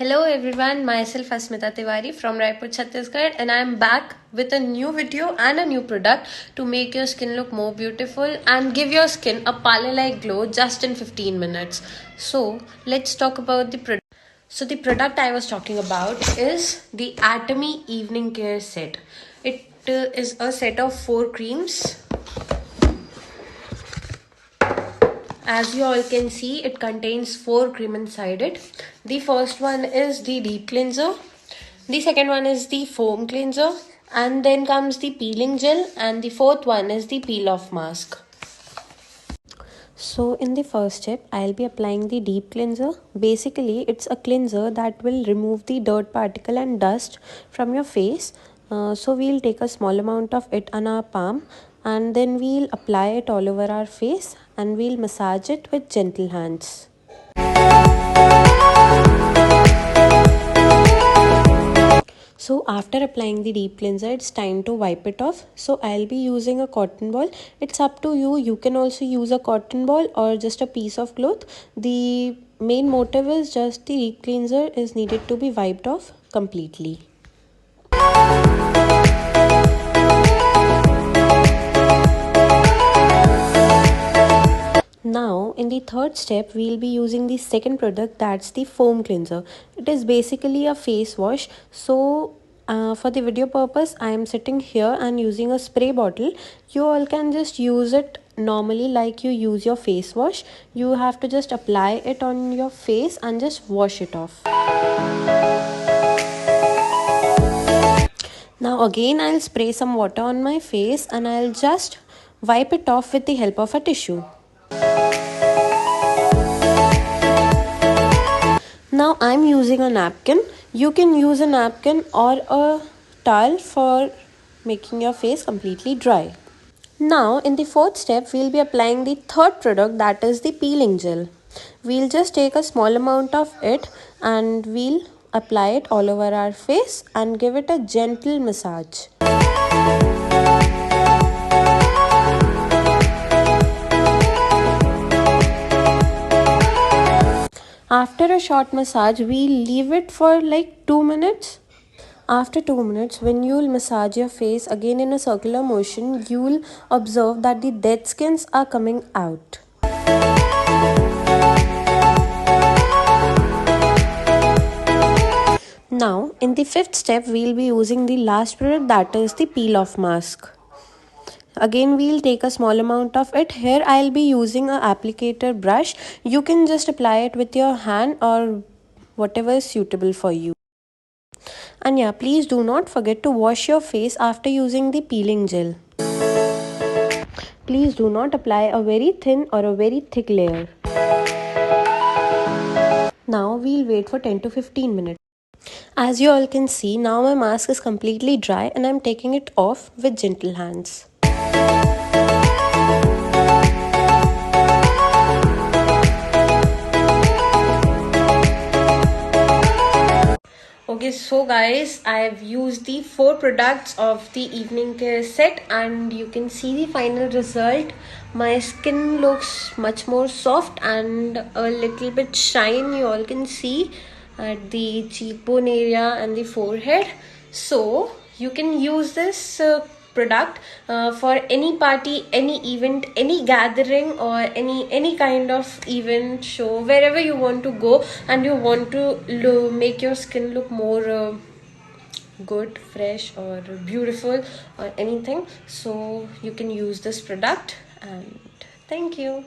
Hello everyone, myself Asmita Tiwari from Raipur, Chhattisgarh, and I am back with a new video and a new product to make your skin look more beautiful and give your skin a parlor-like glow just in 15 minutes. So let's talk about the product. So the product I was talking about is the Atomy Evening Care Set. It is a set of 4 creams. As you all can see, it contains 4 cream inside it. The first one is the deep cleanser. The second one is the foam cleanser. And then comes the peeling gel. And the fourth one is the peel off mask. So in the first step, I'll be applying the deep cleanser. Basically, it's a cleanser that will remove the dirt particle and dust from your face. So we'll take a small amount of it on our palm and then we'll apply it all over our face and we'll massage it with gentle hands. So after applying the deep cleanser, it's time to wipe it off. So I'll be using a cotton ball. It's up to you. You can also use a cotton ball or just a piece of cloth. The main motive is just the deep cleanser is needed to be wiped off completely. Now in the third step, we'll be using the second product, that's the foam cleanser. It is basically a face wash. So for the video purpose, I am sitting here and using a spray bottle. You all can just use it normally like you use your face wash. You have to just apply it on your face and just wash it off. Now again I'll spray some water on my face and I'll just wipe it off with the help of a tissue. Now I'm using a napkin. You can use a napkin or a towel for making your face completely dry. Now in the fourth step, we'll be applying the third product, that is the peeling gel. We'll just take a small amount of it and we'll apply it all over our face and give it a gentle massage. After a short massage, we'll leave it for like 2 minutes. After 2 minutes, when you'll massage your face again in a circular motion, you'll observe that the dead skins are coming out. Now, in the fifth step, we'll be using the last product, that is the peel off mask. Again, we'll take a small amount of it. Here, I'll be using an applicator brush. You can just apply it with your hand or whatever is suitable for you. And yeah, please do not forget to wash your face after using the peeling gel. Please do not apply a very thin or a very thick layer. Now we'll wait for 10 to 15 minutes. As you all can see, now my mask is completely dry and I'm taking it off with gentle hands. Okay, so guys, I have used the 4 products of the evening care set and you can see the final result. My skin looks much more soft and a little bit shine, you all can see at the cheekbone area and the forehead. So you can use this product for any party, any event, any gathering or any kind of event, show, wherever you want to go and you want to make your skin look more good, fresh or beautiful or anything. So you can use this product and thank you.